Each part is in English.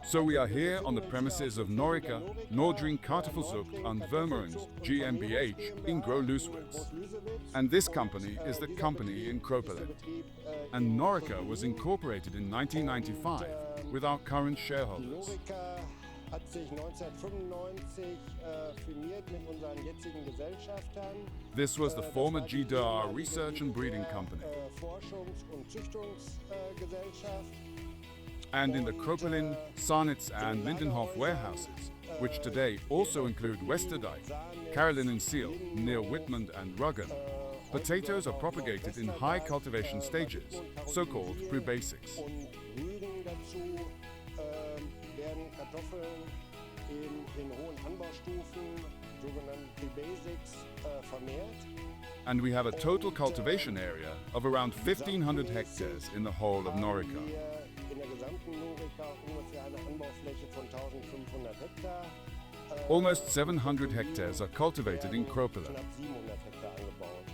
So we are here on the premises of NORIKA, Nordring Kartoffelzucht und Vermehrungs GmbH in Groß-Lüßwitz. And this company is the company in Kropelen. And NORIKA was incorporated in 1995 with our current shareholders. Hat sich 1995 firmiert mit unseren jetzigen Gesellschaftern. This was the former GDR Research and Breeding Company. Forschungs- und Züchtungsgesellschaft. And in the Kropelen, Sarnitz and Lindenhof warehouses, which today also include Westerdijk, Carolinen-Seal, near Whitman and Ruggen, potatoes are propagated in high cultivation stages, so-called pre-basics. Werden Kartoffeln in hohen Anbaustufen, sogenannten Pre-Basics, vermehrt. And we have a total cultivation area of around 1,500 hectares in the whole of NORIKA. In der gesamten NORIKA ungefähr eine Anbaufläche von 1.500 Hektar. Almost 700 hectares are cultivated in Kropelen. Knapp 700 Hektar angebaut.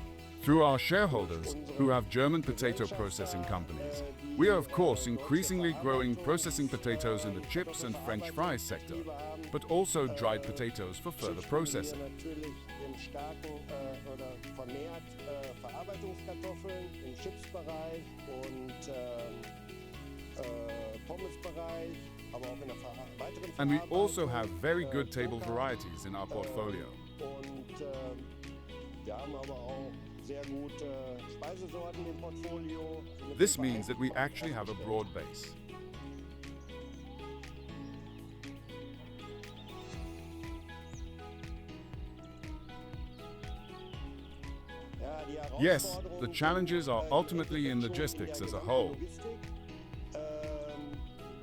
Through our shareholders, who have German potato processing companies, we are of course increasingly growing processing potatoes in the chips and French fries sector, but also dried potatoes for further processing. Natürlich im starken oder vermehrt Verarbeitungskartoffeln im Chipsbereich und Pommesbereich, aber auch in der weiteren Verarbeitung. And we also have very good table varieties in our portfolio. Und wir haben aber auch sehr gute Speisesorten im Portfolio. This means that we actually have a broad base. Yes, the challenges are ultimately in logistics as a whole.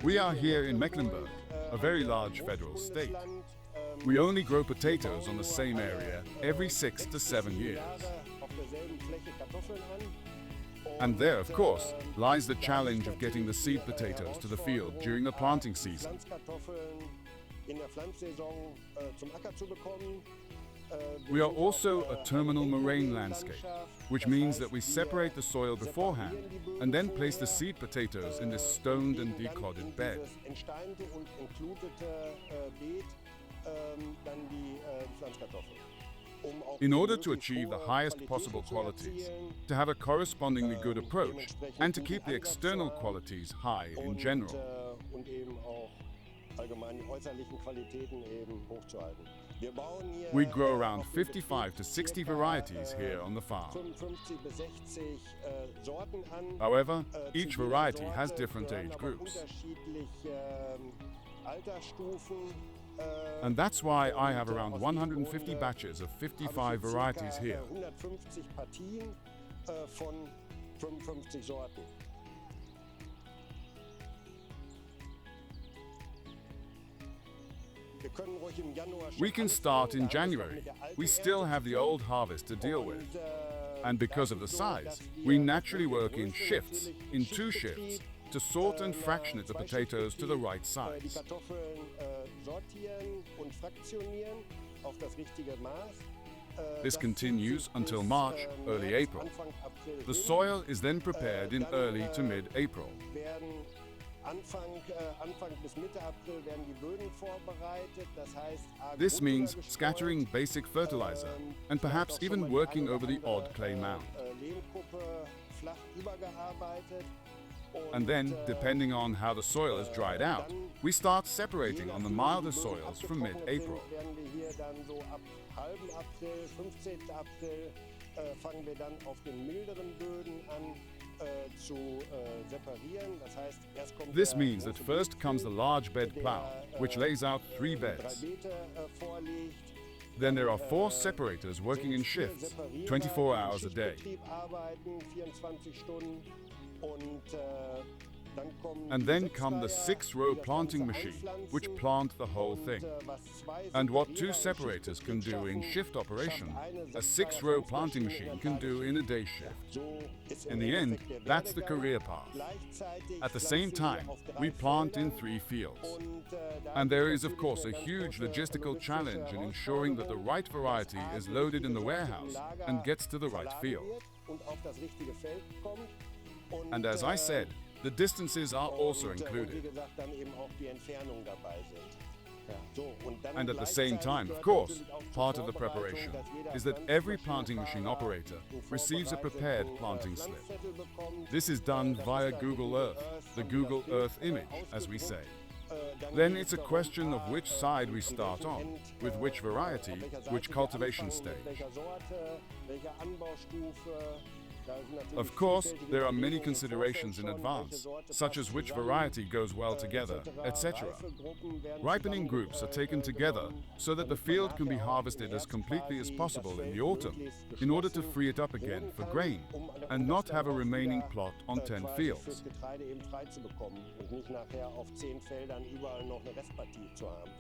We are here in Mecklenburg, a very large federal state. We only grow potatoes on the same area every 6 to 7 years. And there, of course, lies the challenge of getting the seed potatoes to the field during the planting season. We are also a terminal moraine landscape, which means that we separate the soil beforehand and then place the seed potatoes in this stoned and declodded bed. In order to achieve the highest possible qualities, to have a correspondingly good approach, and to keep the external qualities high in general. We grow around 55 to 60 varieties here on the farm. However, each variety has different age groups. And that's why I have around 150 batches of 55 varieties here. We can start in January. We still have the old harvest to deal with. And because of the size, we naturally work in shifts, in 2 shifts, to sort and fractionate the potatoes to the right size. This continues until March, early April. The soil is then prepared in early to mid-April. This means scattering basic fertilizer and perhaps even working over the odd clay mound. And then, depending on how the soil is dried out, we start separating on the milder soils from mid-April. This means that first comes the large bed plow, which lays out 3 beds. Then there are 4 separators working in shifts, 24 hours a day. And then come the 6-row planting machine, which plant the whole thing. And what 2 separators can do in shift operation, a 6-row planting machine can do in a day shift. In the end, that's the career path. At the same time, we plant in 3 fields. And there is of course a huge logistical challenge in ensuring that the right variety is loaded in the warehouse and gets to the right field. And as I said, The distances are also Und wie included. gesagt, dann eben auch die Entfernung dabei sind. So, und dann And at the same gleichzeitig time, of gehört course, natürlich auch zur part of the Vorbereitung, preparation dass jeder is that every planting machine Pflanzmaschinenfahrer operator einen receives a prepared vorbereiteten, planting slip. Pflanzzettel bekommt. This is done Das via ist dann Google Earth, the und Google das Bild, Earth image, as we say. Dann Then geht it's es a darum, question of which side we start an on, welchem with End, which variety, auf welcher Seite which wir cultivation anfangen, mit stage. welcher Sorte, welcher Anbaustufe. Da sind natürlich Of course, vielfältige there are many Überlegungen im considerations in Vorfeld schon, welche advance, Sorte such as passt which zusammen, variety goes well together, etc. Reifegruppen werden Ripening groups are taken together zusammengenommen, so that the damit man field can be nachher auch harvested im as completely as Herbst possible quasi in the das autumn, Feld in order to geschlossen free it up again roden for kann, grain, and um not das have a dann auch remaining wieder, plot on 10 quasi fields. fürs Getreide eben frei zu bekommen und nicht nachher auf 10 Feldern überall noch eine Restpartie zu haben.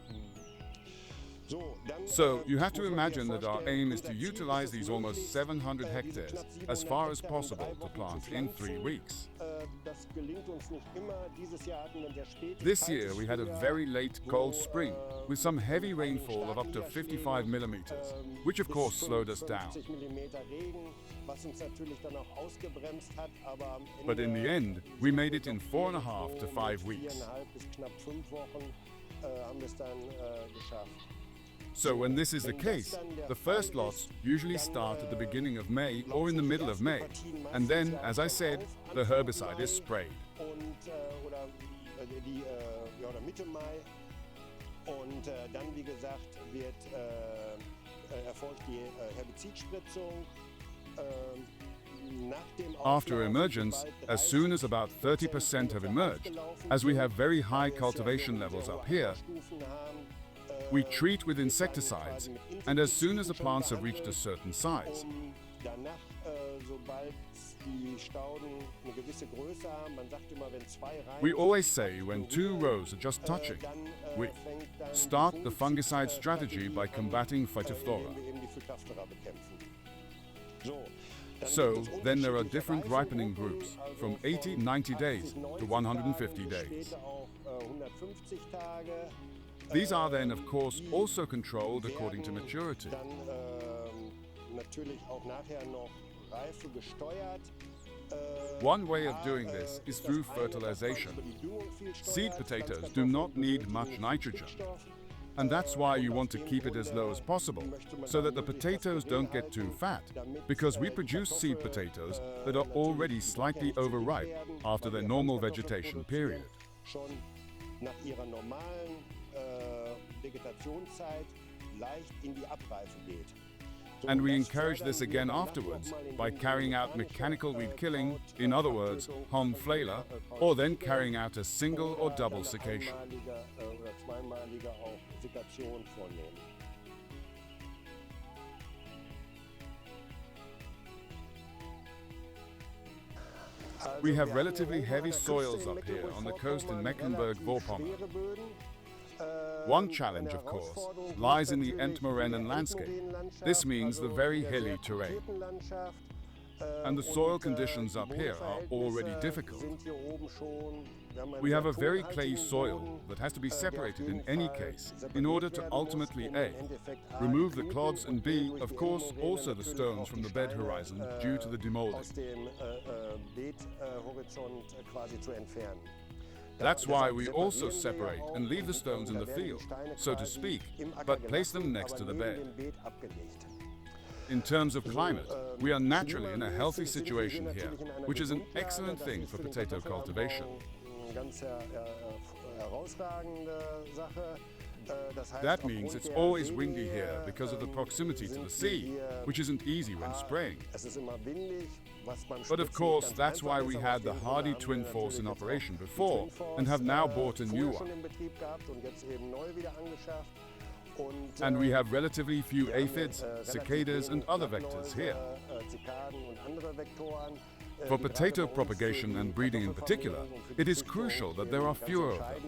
So, you have to imagine that our aim is to utilize these almost 700 hectares as far as possible to plant in 3 weeks. This year we had a very late cold spring with some heavy rainfall of up to 55 millimeters, which of course slowed us down. But in the end, we made it in 4.5 to 5 weeks. So when this is the case, the first lots usually start at the beginning of May or in the middle of May. And then, as I said, the herbicide is sprayed. Oder Mitte Mai. Und dann, wie gesagt, erfolgt die Herbizidspritzung. After emergence, as soon as about 30% have emerged, as we have very high cultivation levels up here, we treat with insecticides, and as soon as the plants have reached a certain size, we always say when 2 rows are just touching, we start the fungicide strategy by combating Phytophthora. So, then there are different ripening groups, from 80-90 days to 150 days. These are then, of course, also controlled according to maturity. One way of doing this is through fertilization. Seed potatoes do not need much nitrogen, and that's why you want to keep it as low as possible, so that the potatoes don't get too fat, because we produce seed potatoes that are already slightly overripe after their normal vegetation period. And we encourage this again afterwards by carrying out mechanical weed killing, in other words, Homflaler, or then carrying out a single or double siccation. We have relatively heavy soils up here on the coast in Mecklenburg-Vorpommern. One challenge, of course, lies in the Endmorennen landscape. This means the very hilly terrain. And the soil conditions up here are already difficult. We have a very clayey soil that has to be separated in any case in order to ultimately A, remove the clods, and B, of course, also the stones from the bed horizon due to the demolding. That's why we also separate and leave the stones in the field, so to speak, but place them next to the bed. In terms of climate, we are naturally in a healthy situation here, which is an excellent thing for potato cultivation. That means it's always windy here because of the proximity to the sea, which isn't easy when spraying. But of course, that's why we had the HARDI TWIN FORCE in operation before and have now bought a new one. And we have relatively few aphids, cicadas and other vectors here. For potato propagation and breeding in particular, it is crucial that there are fewer of them.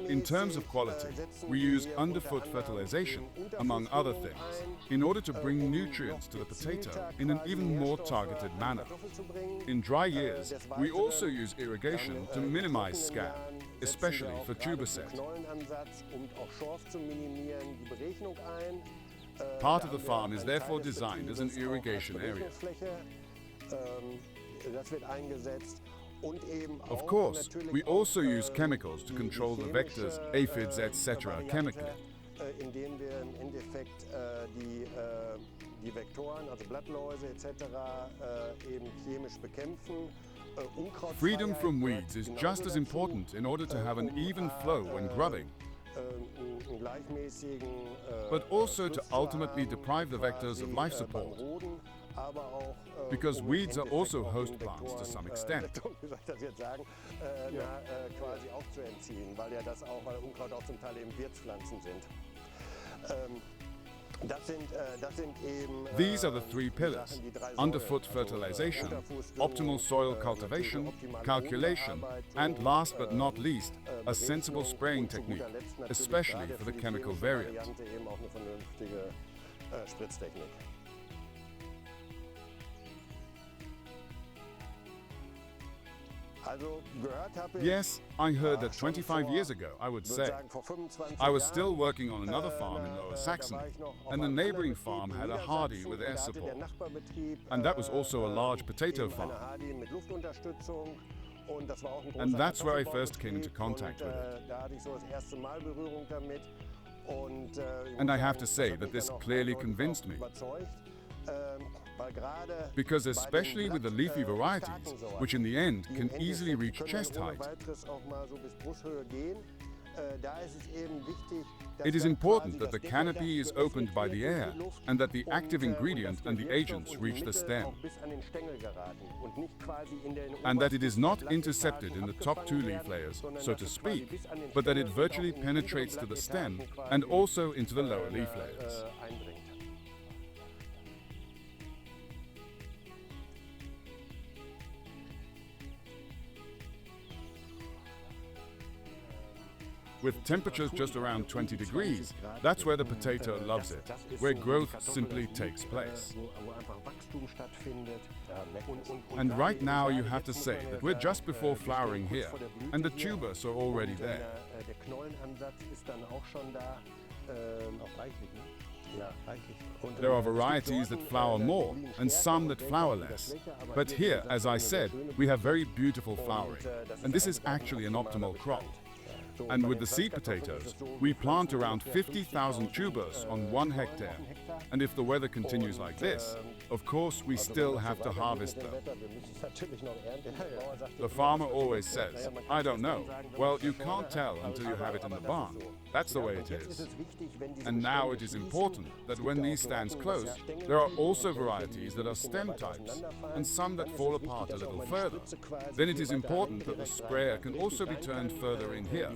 In terms of quality, we use underfoot fertilization, among other things, in order to bring nutrients to the potato in an even more targeted manner. In dry years, we also use irrigation to minimize scab, especially for tuber set. Part of the farm is therefore designed as an irrigation area. Of course, we also use chemicals to control the vectors, aphids, etc. chemically. Indem wir im Endeffekt die Vektoren, also Blattläuse etc. Eben chemisch bekämpfen. Freedom from weeds is just as important in order to have an even flow when grubbing, but also to ultimately deprive the vectors of life support, because weeds are also host plants to some extent. Quasi auch zu entziehen, weil ja das auch, weil Unkraut auch zum Teil eben Wirtspflanzen sind. These are the three pillars: underfoot fertilization, optimal soil cultivation, calculation, and last but not least, a sensible spraying technique, especially for the chemical variant. Yes, I heard that 25 years ago, I would say. I was still working on another farm in Lower Saxony, and the neighboring farm had a HARDI with air support. And that was also a large potato farm. And that's where I first came into contact with it. And I have to say that this clearly convinced me. Because especially with the leafy varieties, which in the end can easily reach chest height, it is important that the canopy is opened by the air and that the active ingredient and the agents reach the stem, and that it is not intercepted in the top two leaf layers, so to speak, but that it virtually penetrates to the stem and also into the lower leaf layers. With temperatures just around 20 degrees, that's where the potato loves it, where growth simply takes place. And right now you have to say that we're just before flowering here, and the tubers are already there. There are varieties that flower more and some that flower less. But here, as I said, we have very beautiful flowering, and this is actually an optimal crop. And with the seed potatoes, we plant around 50,000 tubers on 1 hectare. And if the weather continues like this, of course we still have to harvest them. The farmer always says, "I don't know." Well, you can't tell until you have it in the barn. That's the way it is. And now it is important that when these stands close, there are also varieties that are stem types and some that fall apart a little further. Then it is important that the sprayer can also be turned further in here.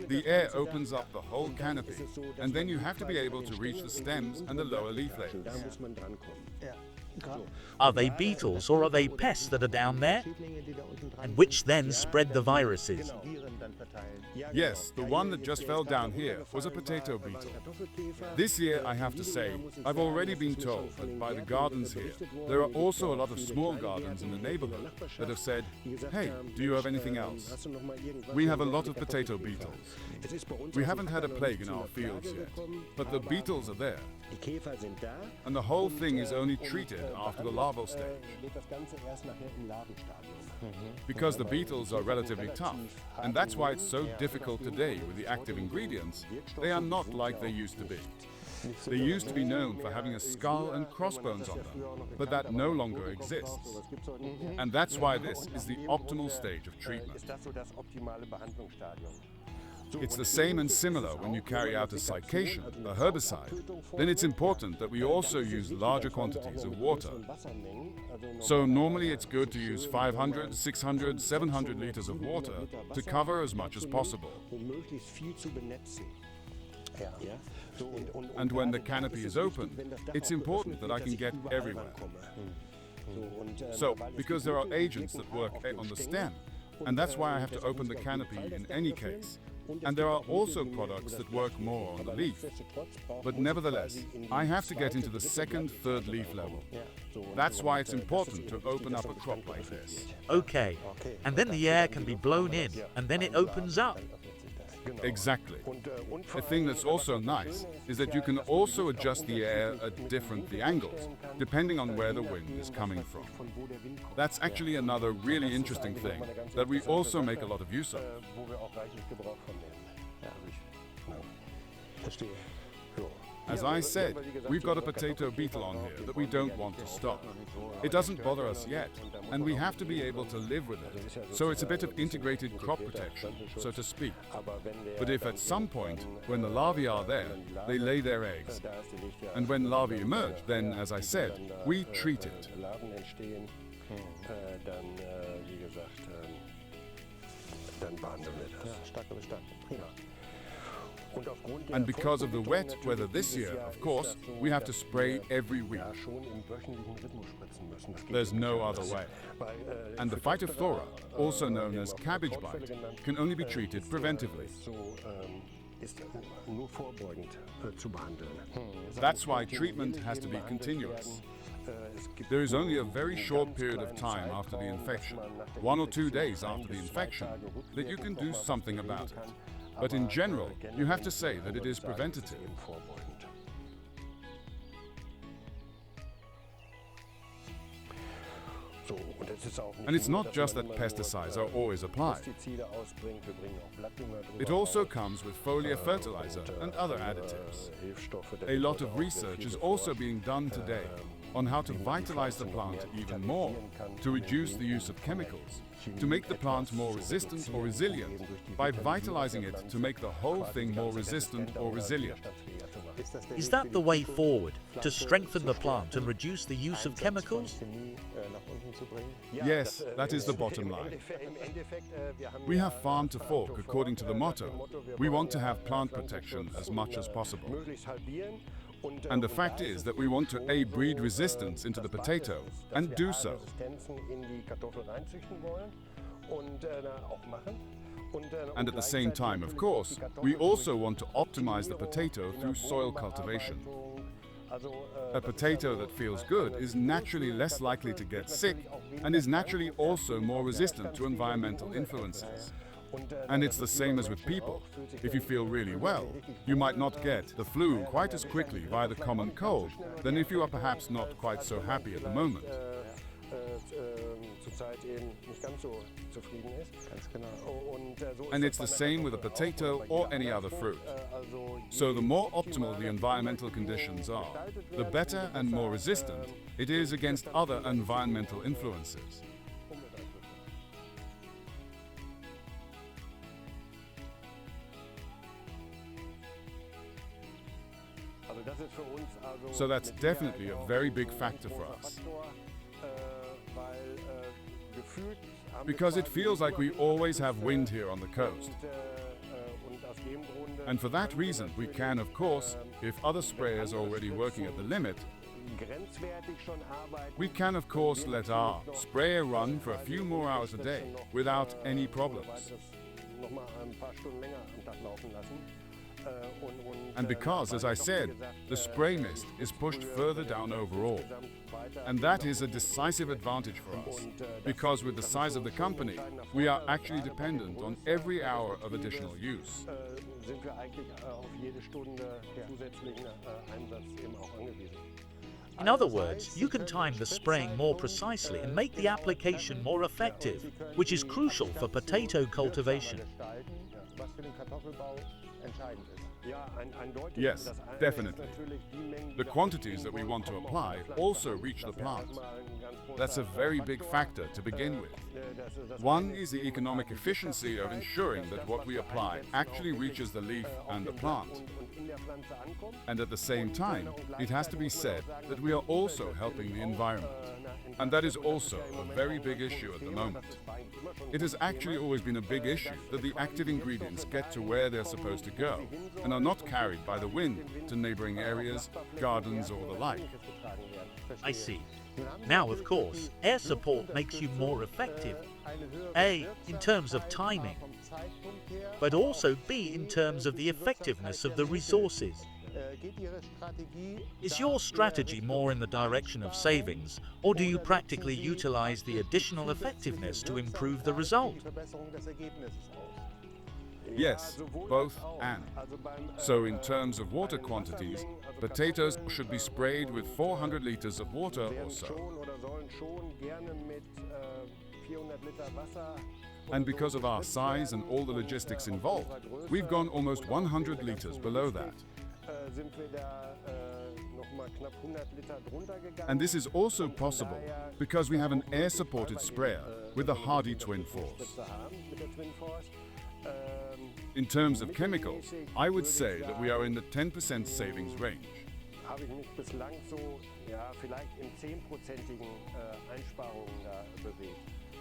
The air opens up the whole canopy, and then you have to be able to reach the stems and the lower leaf layers. Are they beetles or are they pests that are down there? And which then spread the viruses? Yes, the one that just fell down here was a potato beetle. This year, I have to say, I've already been told that by the gardens here, there are also a lot of small gardens in the neighborhood that have said, "Hey, do you have anything else?" We have a lot of potato beetles. We haven't had a plague in our fields yet, but the beetles are there. And the whole thing is only treated after the larval stage. Because the beetles are relatively tough, and that's why it's so difficult today with the active ingredients. They are not like they used to be. They used to be known for having a skull and crossbones on them, but that no longer exists. And that's why this is the optimal stage of treatment. It's the same and similar when you carry out a cication, a herbicide. Then it's important that we also use larger quantities of water. So normally it's good to use 500, 600, 700 liters of water to cover as much as possible. And when the canopy is open, it's important that I can get everywhere. So, because there are agents that work on the stem, and that's why I have to open the canopy in any case. And there are also products that work more on the leaf. But nevertheless, I have to get into the second, third leaf level. That's why it's important to open up a crop like this. Okay, and then the air can be blown in, and then it opens up. Exactly. A thing that's also nice is that you can also adjust the air at different angles, depending on where the wind is coming from. That's actually another really interesting thing that we also make a lot of use of. As I said, we've got a potato beetle on here that we don't want to stop. It doesn't bother us yet, and we have to be able to live with it. So it's a bit of integrated crop protection, so to speak. But if at some point, when the larvae are there, they lay their eggs, and when larvae emerge, then, as I said, we treat it. And because of the wet weather this year, of course, we have to spray every week. There's no other way. And the phytophthora, also known as cabbage bite, can only be treated preventively. That's why treatment has to be continuous. There is only a very short period of time after the infection, 1 or 2 days after the infection, that you can do something about it. But in general, you have to say that it is preventative. And it's not just that pesticides are always applied. It also comes with foliar fertilizer and other additives. A lot of research is also being done today on how to vitalize the plant even more, to reduce the use of chemicals, to make the plant more resistant or resilient, by vitalizing it to make the whole thing more resistant or resilient. Is that the way forward, to strengthen the plant and reduce the use of chemicals? Yes, that is the bottom line. We have farm to fork according to the motto, we want to have plant protection as much as possible. And the fact is that we want to breed resistance into the potato, and do so. And at the same time, of course, we also want to optimize the potato through soil cultivation. A potato that feels good is naturally less likely to get sick and is naturally also more resistant to environmental influences. And it's the same as with people. If you feel really well, you might not get the flu quite as quickly via the common cold than if you are perhaps not quite so happy at the moment. And it's the same with a potato or any other fruit. So the more optimal the environmental conditions are, the better and more resistant it is against other environmental influences. So that's definitely a very big factor for us. Because it feels like we always have wind here on the coast. And for that reason, we can, of course, if other sprayers are already working at the limit, we can, of course, let our sprayer run for a few more hours a day without any problems. And because, as I said, the spray mist is pushed further down overall. And that is a decisive advantage for us, because with the size of the company, we are actually dependent on every hour of additional use. In other words, you can time the spraying more precisely and make the application more effective, which is crucial for potato cultivation. Yes, definitely. The quantities that we want to apply also reach the plant. That's a very big factor to begin with. One is the economic efficiency of ensuring that what we apply actually reaches the leaf and the plant. And at the same time, it has to be said that we are also helping the environment. And that is also a very big issue at the moment. It has actually always been a big issue that the active ingredients get to where they're supposed to go and are not carried by the wind to neighboring areas, gardens or the like. I see. Now, of course, air support makes you more effective. A, in terms of timing, but also B, in terms of the effectiveness of the resources. Is your strategy more in the direction of savings, or do you practically utilize the additional effectiveness to improve the result? Yes, both and. So in terms of water quantities, potatoes should be sprayed with 400 liters of water or so. And because of our size and all the logistics involved, we've gone almost 100 liters below that. And this is also possible because we have an air-supported sprayer with the HARDI TWIN FORCE. In terms of chemicals, I would say that we are in the 10% savings range.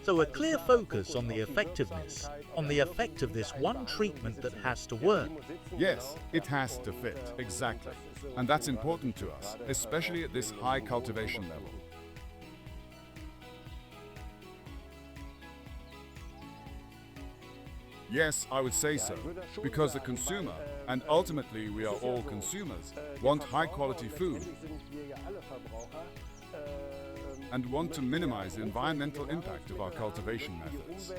So a clear focus on the effectiveness, on the effect of this one treatment that has to work. Yes, it has to fit, exactly. And that's important to us, especially at this high cultivation level. Yes, I would say so, because the consumer, and ultimately we are all consumers, want high-quality food and want to minimize the environmental impact of our cultivation methods.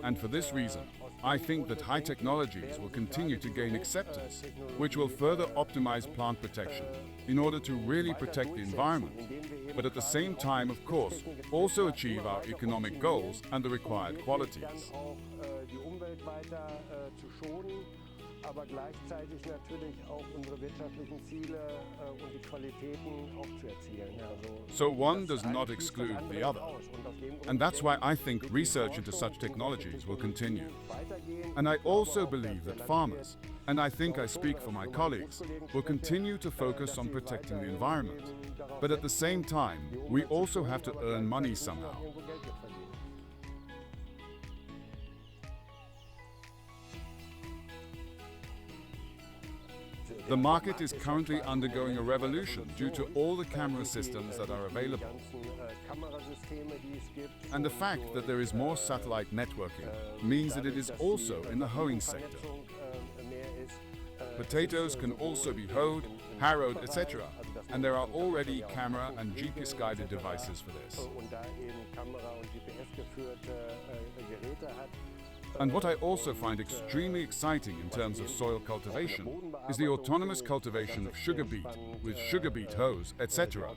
And for this reason, I think that high technologies will continue to gain acceptance, which will further optimize plant protection in order to really protect the environment, but at the same time, of course, also achieve our economic goals and the required qualities. Aber gleichzeitig natürlich auch unsere wirtschaftlichen Ziele und die Qualitäten auch zu erzielen. So one does not exclude the other. And that's why I think research into such technologies will continue. And I also believe that farmers, and I think I speak for my colleagues, will continue to focus on protecting the environment. But at the same time, we also have to earn money somehow. The market is currently undergoing a revolution due to all the camera systems that are available. And the fact that there is more satellite networking means that it is also in the hoeing sector. Potatoes can also be hoed, harrowed, etc. And there are already camera and GPS-guided devices for this. And what I also find extremely exciting in terms of soil cultivation is the autonomous cultivation of sugar beet with sugar beet hoes, etc.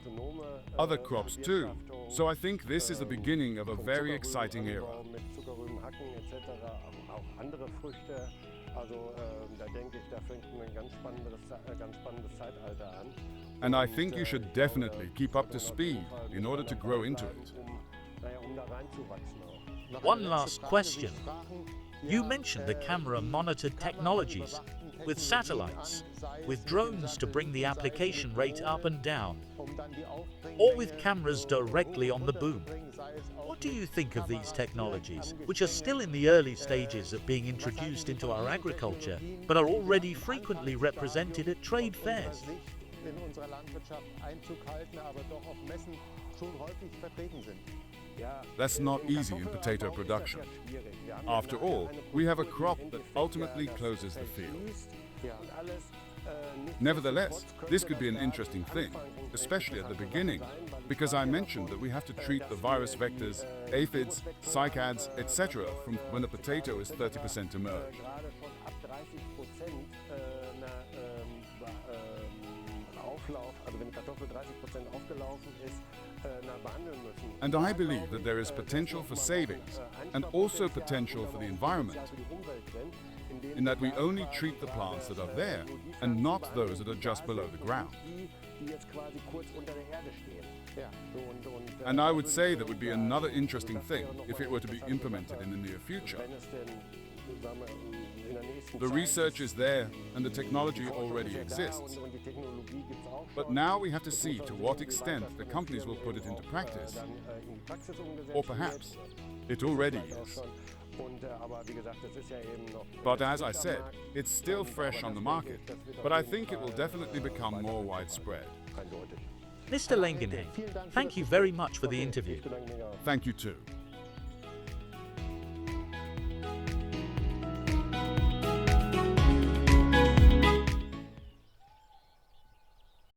Other crops too. So I think this is the beginning of a very exciting era. And I think you should definitely keep up to speed in order to grow into it. One last question. You mentioned the camera-monitored technologies, with satellites, with drones to bring the application rate up and down, or with cameras directly on the boom. What do you think of these technologies, which are still in the early stages of being introduced into our agriculture, but are already frequently represented at trade fairs? That's not easy in potato production. After all, we have a crop that ultimately closes the field. Nevertheless, this could be an interesting thing, especially at the beginning, because I mentioned that we have to treat the virus vectors, aphids, cycads, etc. from when the potato is 30% emerged. And I believe that there is potential for savings and also potential for the environment, in that we only treat the plants that are there and not those that are just below the ground. And I would say that would be another interesting thing if it were to be implemented in the near future. The research is there and the technology already exists. But now we have to see to what extent the companies will put it into practice. Or perhaps it already is. But as I said, it's still fresh on the market, but I think it will definitely become more widespread. Mr. Lengenhain, thank you very much for the interview. Thank you too.